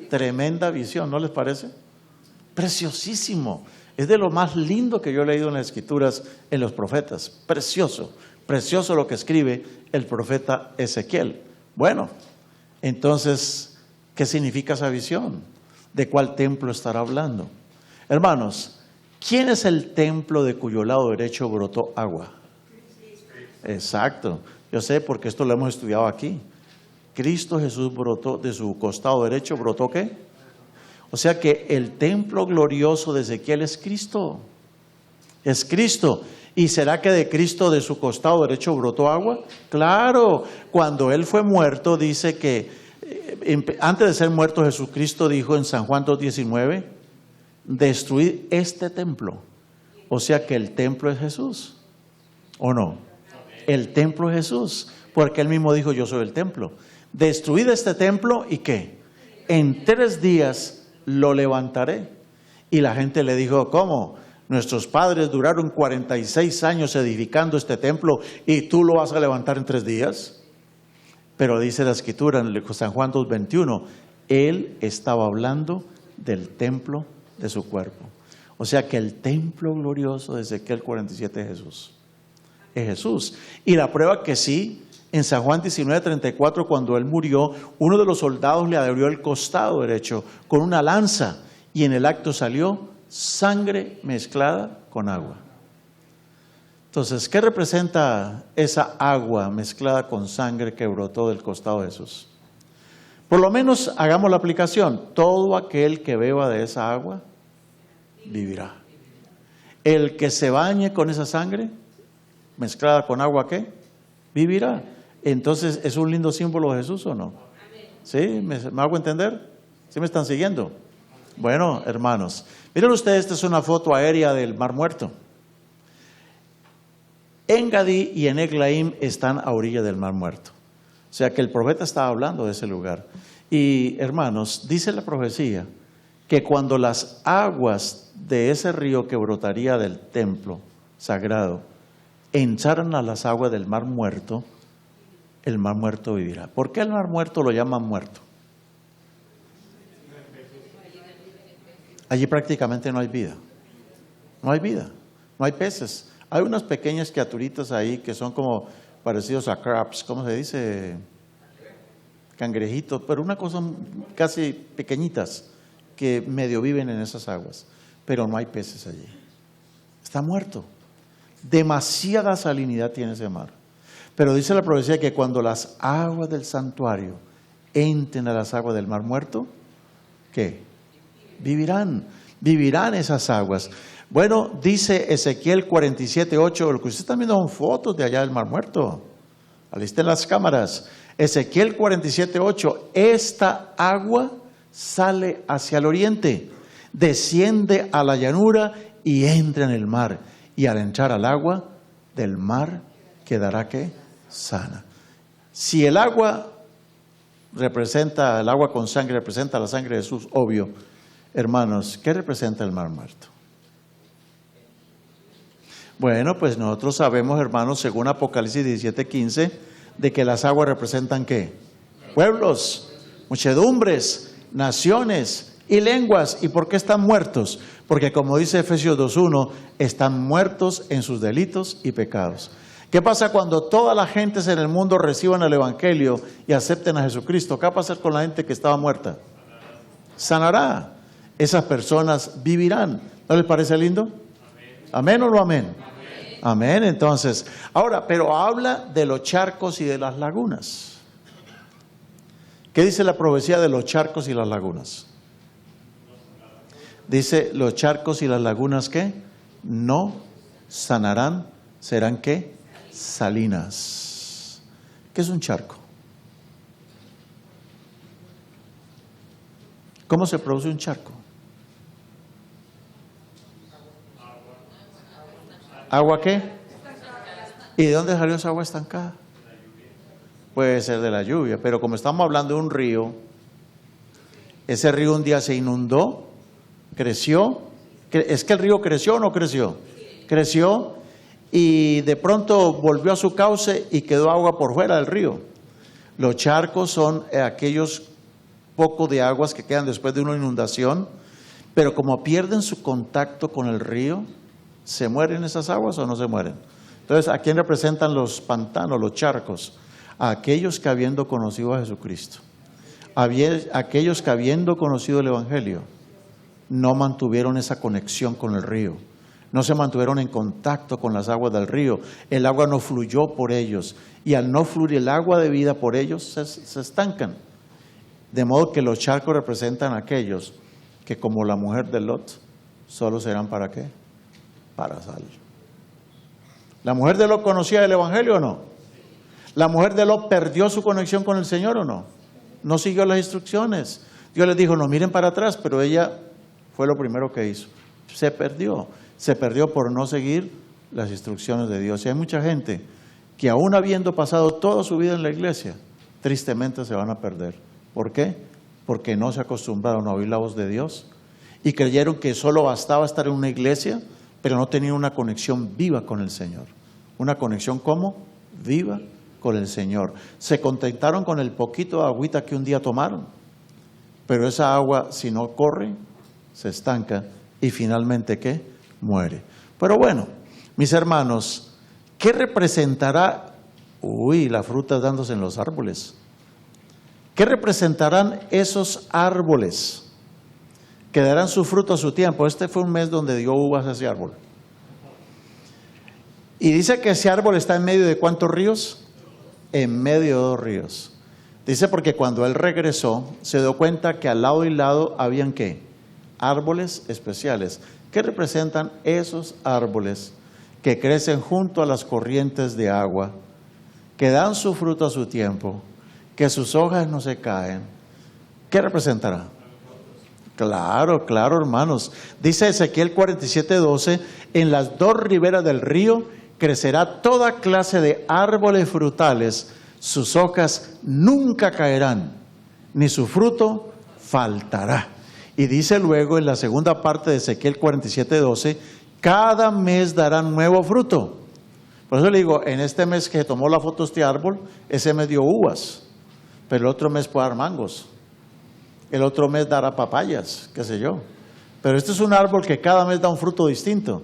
Tremenda visión, ¿no les parece? Preciosísimo. Es de lo más lindo que yo he leído en las Escrituras, en los profetas. Precioso, precioso lo que escribe el profeta Ezequiel. Bueno, entonces, ¿qué significa esa visión? ¿De cuál templo estará hablando? Hermanos, ¿quién es el templo de cuyo lado derecho brotó agua? Exacto. Yo sé porque esto lo hemos estudiado aquí. Cristo Jesús brotó, de su costado derecho brotó ¿qué? O sea que el templo glorioso de Ezequiel es Cristo. Es Cristo. ¿Y será que de Cristo, de su costado derecho, brotó agua? Claro, cuando Él fue muerto, dice que antes de ser muerto, Jesucristo dijo en San Juan 2:19, destruid este templo. O sea que el templo es Jesús, ¿o no? El templo es Jesús, porque Él mismo dijo, yo soy el templo. Destruid este templo y ¿qué? En 3 días lo levantaré. Y la gente le dijo, ¿cómo? Nuestros padres duraron 46 años edificando este templo y tú lo vas a levantar en 3 días. Pero dice la Escritura en San Juan 2:21, Él estaba hablando del templo de su cuerpo. O sea que el templo glorioso de Ezequiel 47 es Jesús. Es Jesús. Y la prueba que sí, en San Juan 19:34, cuando Él murió, uno de los soldados le abrió el costado derecho con una lanza y en el acto salió sangre mezclada con agua. Entonces, ¿qué representa esa agua mezclada con sangre que brotó del costado de Jesús? Por lo menos hagamos la aplicación. Todo aquel que beba de esa agua vivirá. El que se bañe con esa sangre mezclada con agua, ¿qué? Vivirá. Entonces, ¿es un lindo símbolo de Jesús o no? ¿Sí? ¿Me hago entender? ¿Sí me están siguiendo? Bueno, hermanos, miren ustedes, esta es una foto aérea del Mar Muerto. En-Gadi y en Eglaim están a orilla del Mar Muerto. O sea que el profeta estaba hablando de ese lugar. Y hermanos, dice la profecía que cuando las aguas de ese río que brotaría del templo sagrado entraran a las aguas del Mar Muerto, el Mar Muerto vivirá. ¿Por qué el Mar Muerto lo llaman muerto? Allí prácticamente no hay vida. No hay vida, no hay peces. Hay unas pequeñas criaturitas ahí que son como parecidos a crabs, ¿cómo se dice? Cangrejitos, pero una cosa casi pequeñitas que medio viven en esas aguas. Pero no hay peces allí. Está muerto. Demasiada salinidad tiene ese mar. Pero dice la profecía que cuando las aguas del santuario entren a las aguas del Mar Muerto, ¿qué? Vivirán esas aguas. Bueno, dice Ezequiel 47:8, lo que ustedes están viendo son fotos de allá del Mar Muerto. Alisten las cámaras. Ezequiel 47:8, esta agua sale hacia el oriente, desciende a la llanura y entra en el mar. Y al entrar al agua del mar quedará ¿qué? Sana. Si el agua representa, el agua con sangre representa la sangre de Jesús, obvio. Hermanos, ¿qué representa el Mar Muerto? Bueno, pues nosotros sabemos, hermanos, según Apocalipsis 17:15, de que las aguas representan ¿qué? Pueblos, muchedumbres, naciones y lenguas. ¿Y por qué están muertos? Porque como dice Efesios 2:1, están muertos en sus delitos y pecados. ¿Qué pasa cuando todas las gentes en el mundo reciban el Evangelio y acepten a Jesucristo? ¿Qué va a pasar con la gente que estaba muerta? Sanará. Esas personas vivirán. ¿No les parece lindo? ¿Amén o no amén? Amén. Entonces, ahora, pero habla de los charcos y de las lagunas. ¿Qué dice la profecía de los charcos y las lagunas? Dice, los charcos y las lagunas, ¿qué? No sanarán, serán, ¿qué? Salinas. ¿Qué es un charco? ¿Cómo se produce un charco? ¿Agua qué? ¿Y de dónde salió esa agua estancada? Puede ser de la lluvia, pero como estamos hablando de un río, ese río un día se inundó, creció. ¿Es que el río creció o no creció? Creció y de pronto volvió a su cauce y quedó agua por fuera del río. Los charcos son aquellos pocos de aguas que quedan después de una inundación, pero como pierden su contacto con el río, ¿se mueren esas aguas o no se mueren? Entonces, ¿a quién representan los pantanos, los charcos? A aquellos que habiendo conocido a Jesucristo, aquellos que habiendo conocido el Evangelio, no mantuvieron esa conexión con el río, no se mantuvieron en contacto con las aguas del río, el agua no fluyó por ellos, y al no fluir el agua de vida por ellos, se estancan. De modo que los charcos representan a aquellos que, como la mujer de Lot, solo serán ¿para qué? Para sal. ¿La mujer de Lot conocía el Evangelio o no? ¿La mujer de Lot perdió su conexión con el Señor o no? No siguió las instrucciones. Dios les dijo, no miren para atrás, pero ella fue lo primero que hizo. Se perdió por no seguir las instrucciones de Dios. Y hay mucha gente que aún habiendo pasado toda su vida en la iglesia, tristemente se van a perder. ¿Por qué? Porque no se acostumbraron a oír la voz de Dios y creyeron que solo bastaba estar en una iglesia, pero no tenían una conexión viva con el Señor. ¿Una conexión cómo? Viva con el Señor. Se contentaron con el poquito de agüita que un día tomaron, pero esa agua, si no corre, se estanca y finalmente, ¿qué? Muere. Pero bueno, mis hermanos, ¿qué representará? Las frutas dándose en los árboles. ¿Qué representarán esos árboles que darán su fruto a su tiempo? Este fue un mes donde dio uvas a ese árbol. Y dice que ese árbol está en medio de ¿cuántos ríos? En medio de 2 ríos. Dice porque cuando él regresó, se dio cuenta que al lado y lado habían ¿qué? Árboles especiales. ¿Qué representan esos árboles que crecen junto a las corrientes de agua, que dan su fruto a su tiempo, que sus hojas no se caen? ¿Qué representará? Claro, claro, hermanos. Dice Ezequiel 47:12, en las 2 riberas del río crecerá toda clase de árboles frutales, sus hojas nunca caerán, ni su fruto faltará. Y dice luego en la segunda parte de Ezequiel 47:12, cada mes dará nuevo fruto. Por eso le digo, en este mes que tomó la foto este árbol, ese mes dio uvas, pero el otro mes puede dar mangos, el otro mes dará papayas, qué sé yo. Pero este es un árbol que cada mes da un fruto distinto.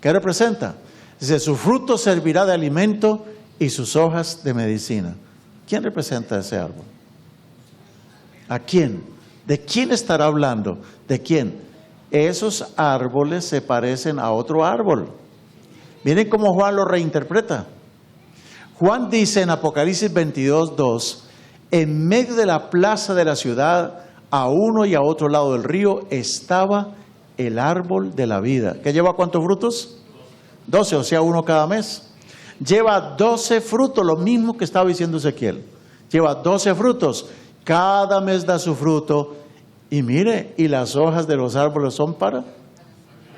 ¿Qué representa? Dice, su fruto servirá de alimento y sus hojas de medicina. ¿Quién representa ese árbol? ¿A quién? ¿De quién estará hablando? ¿De quién? Esos árboles se parecen a otro árbol. Miren cómo Juan lo reinterpreta. Juan dice en Apocalipsis 22:2, en medio de la plaza de la ciudad, a uno y a otro lado del río, estaba el árbol de la vida. ¿Que lleva cuántos frutos? 12, o sea, uno cada mes. Lleva 12 frutos, lo mismo que estaba diciendo Ezequiel. Lleva 12 frutos, cada mes da su fruto. Y mire, y las hojas de los árboles son para...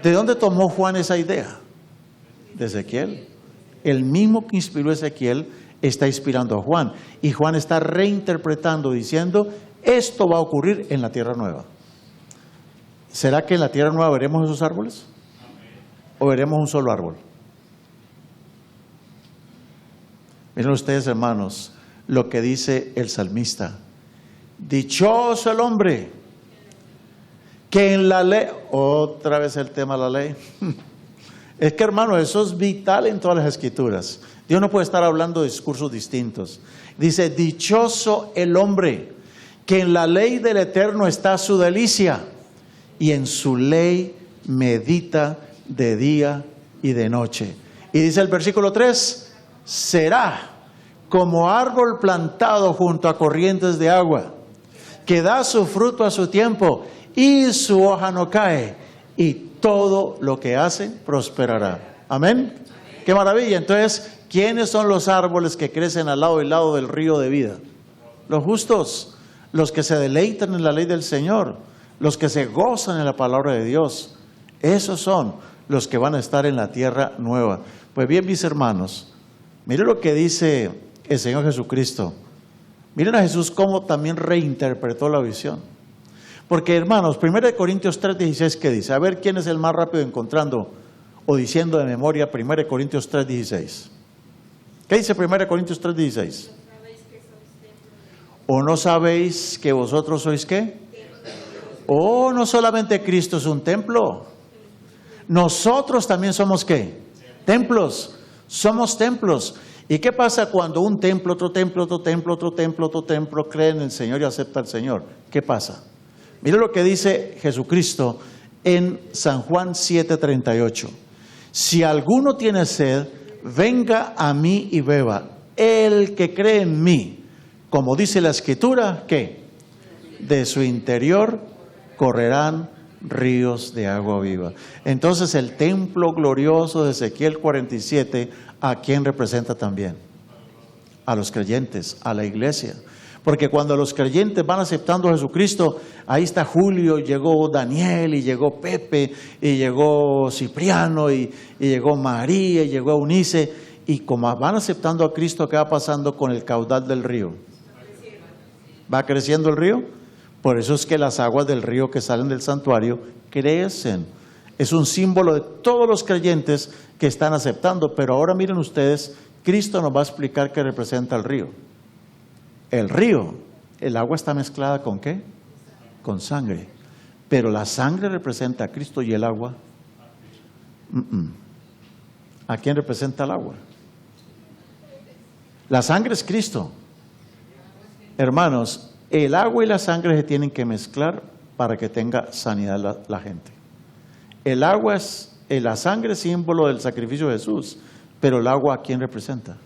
¿De dónde tomó Juan esa idea? De Ezequiel. El mismo que inspiró a Ezequiel está inspirando a Juan. Y Juan está reinterpretando, diciendo, esto va a ocurrir en la tierra nueva. ¿Será que en la tierra nueva veremos esos árboles? ¿O veremos un solo árbol? Miren ustedes, hermanos, lo que dice el salmista. Dichoso el hombre que en la ley, otra vez el tema de la ley. Es que, hermano, eso es vital en todas las escrituras. Dios no puede estar hablando de discursos distintos. Dice, dichoso el hombre que en la ley del Eterno está su delicia y en su ley medita de día y de noche. Y dice el versículo 3, será como árbol plantado junto a corrientes de agua, que da su fruto a su tiempo y su hoja no cae, y todo lo que hace prosperará. Amén. Qué maravilla. Entonces, ¿quiénes son los árboles que crecen al lado y lado del río de vida? Los justos, los que se deleitan en la ley del Señor, los que se gozan en la palabra de Dios. Esos son los que van a estar en la tierra nueva. Pues bien, mis hermanos, miren lo que dice el Señor Jesucristo. Miren a Jesús cómo también reinterpretó la visión. Porque, hermanos, 1 Corintios 3:16, ¿qué dice? A ver quién es el más rápido encontrando o diciendo de memoria 1 Corintios 3:16. ¿Qué dice 1 Corintios 3:16? ¿O no sabéis que vosotros sois qué? Oh, no solamente Cristo es un templo. Nosotros también somos ¿qué? Templos. Somos templos. ¿Y qué pasa cuando un templo, otro templo, otro templo, otro templo, otro templo cree en el Señor y acepta al Señor? ¿Qué pasa? Mire lo que dice Jesucristo en San Juan 7:38. Si alguno tiene sed, venga a mí y beba. El que cree en mí, como dice la Escritura, ¿qué? De su interior correrán ríos de agua viva. Entonces el templo glorioso de Ezequiel 47, ¿a quién representa también? A los creyentes, a la iglesia. Porque cuando los creyentes van aceptando a Jesucristo, ahí está Julio, llegó Daniel, y llegó Pepe, y llegó Cipriano, y llegó María, y llegó Eunice, y como van aceptando a Cristo, ¿qué va pasando con el caudal del río? ¿Va creciendo el río? Por eso es que las aguas del río que salen del santuario crecen. Es un símbolo de todos los creyentes que están aceptando. Pero ahora miren ustedes, Cristo nos va a explicar qué representa el río. El río, el agua está mezclada ¿con qué? Con sangre. Pero la sangre representa a Cristo y el agua. ¿A quién representa el agua? La sangre es Cristo. Hermanos, el agua y la sangre se tienen que mezclar para que tenga sanidad la gente. El agua es, la sangre es símbolo del sacrificio de Jesús, pero el agua ¿a quién representa?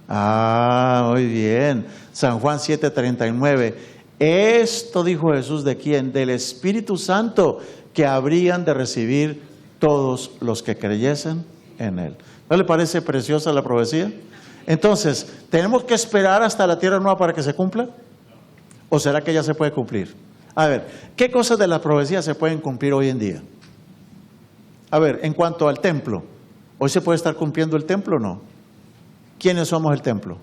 Muy bien. San Juan 7:39. Esto dijo Jesús, ¿de quién? Del Espíritu Santo que habrían de recibir todos los que creyesen en Él. ¿No le parece preciosa la profecía? Entonces, ¿tenemos que esperar hasta la tierra nueva para que se cumpla? ¿O será que ya se puede cumplir? A ver, ¿qué cosas de la profecía se pueden cumplir hoy en día? A ver, en cuanto al templo, ¿hoy se puede estar cumpliendo el templo o no? ¿Quiénes somos el templo?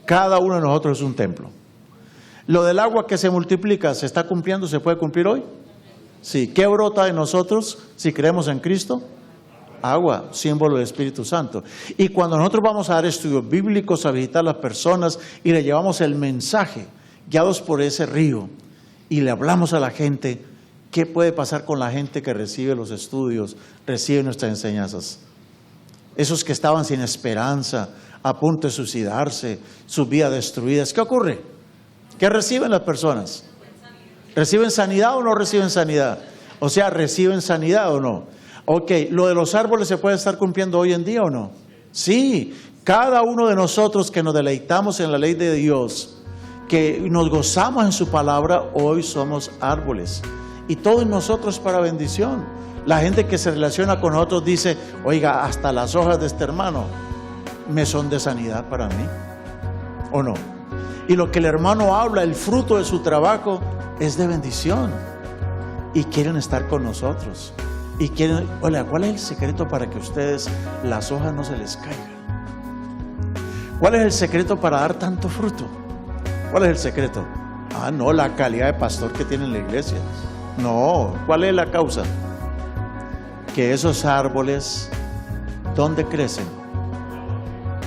Cada uno de nosotros es un templo. Lo del agua que se multiplica, ¿se está cumpliendo? ¿Se puede cumplir hoy? Sí. ¿Qué brota de nosotros si creemos en Cristo? Agua, símbolo del Espíritu Santo. Y cuando nosotros vamos a dar estudios bíblicos, a visitar a las personas y le llevamos el mensaje, guiados por ese río, y le hablamos a la gente, ¿qué puede pasar con la gente que recibe los estudios, recibe nuestras enseñanzas? Esos que estaban sin esperanza, a punto de suicidarse, sus vidas destruidas, ¿qué ocurre? ¿Qué reciben las personas? ¿Reciben sanidad o no reciben sanidad? O sea, ¿reciben sanidad o no? Ok, ¿lo de los árboles se puede estar cumpliendo hoy en día o no? Sí, cada uno de nosotros que nos deleitamos en la ley de Dios, que nos gozamos en su palabra, hoy somos árboles. Y todos nosotros para bendición. La gente que se relaciona con nosotros dice, oiga, hasta las hojas de este hermano me son de sanidad para mí, ¿o no? Y lo que el hermano habla, el fruto de su trabajo, es de bendición. Y quieren estar con nosotros. Y quieren, oiga, ¿cuál es el secreto para que ustedes las hojas no se les caigan? ¿Cuál es el secreto para dar tanto fruto? ¿Cuál es el secreto? No, la calidad de pastor que tiene la iglesia. No, ¿cuál es la causa? Que esos árboles, ¿dónde crecen?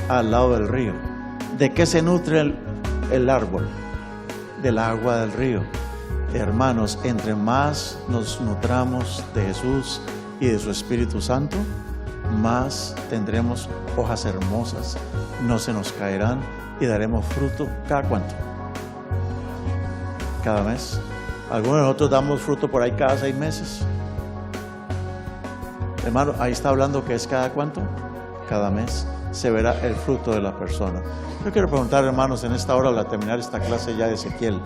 Al lado del río. ¿De qué se nutre el árbol? Del agua del río. Hermanos, entre más nos nutramos de Jesús y de su Espíritu Santo, más tendremos hojas hermosas, no se nos caerán y daremos fruto. ¿Cada cuánto? Cada mes. Algunos de nosotros damos fruto por ahí cada 6 meses. Hermano, ahí está hablando que es cada cuánto, cada mes se verá el fruto de la persona. Yo quiero preguntar, hermanos, en esta hora, al terminar esta clase ya de Ezequiel,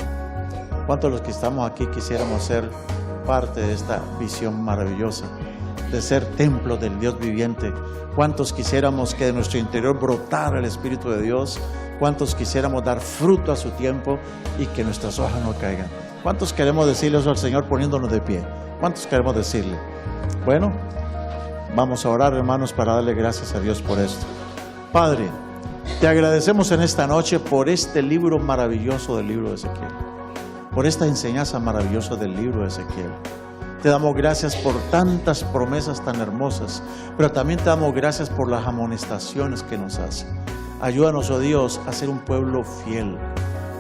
¿cuántos de los que estamos aquí quisiéramos ser parte de esta visión maravillosa, de ser templo del Dios viviente? ¿Cuántos quisiéramos que de nuestro interior brotara el Espíritu de Dios? ¿Cuántos quisiéramos dar fruto a su tiempo y que nuestras hojas no caigan? ¿Cuántos queremos decirle eso al Señor poniéndonos de pie? ¿Cuántos queremos decirle? Bueno, vamos a orar, hermanos, para darle gracias a Dios por esto. Padre, te agradecemos en esta noche por este libro maravilloso del libro de Ezequiel, por esta enseñanza maravillosa del libro de Ezequiel. Te damos gracias por tantas promesas tan hermosas, pero también te damos gracias por las amonestaciones que nos hace. Ayúdanos, oh Dios, a ser un pueblo fiel.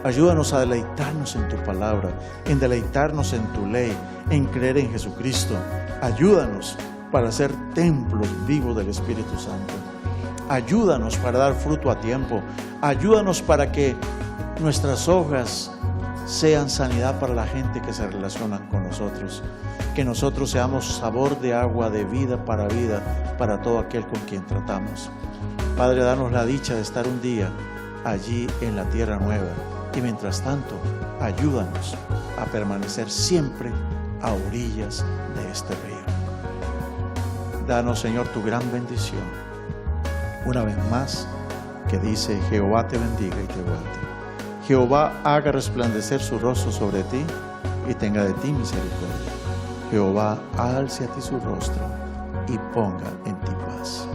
Ayúdanos a deleitarnos en tu palabra, en deleitarnos en tu ley, en creer en Jesucristo. Ayúdanos para ser templos vivos del Espíritu Santo. Ayúdanos para dar fruto a tiempo. Ayúdanos para que nuestras hojas sean sanidad para la gente que se relaciona con nosotros. Que nosotros seamos sabor de agua de vida para todo aquel con quien tratamos. Padre, danos la dicha de estar un día allí en la tierra nueva. Y mientras tanto, ayúdanos a permanecer siempre a orillas de este río. Danos, Señor, tu gran bendición. Una vez más, que dice: Jehová te bendiga y te guarde. Jehová haga resplandecer su rostro sobre ti y tenga de ti misericordia. Jehová alce a ti su rostro y ponga en ti paz.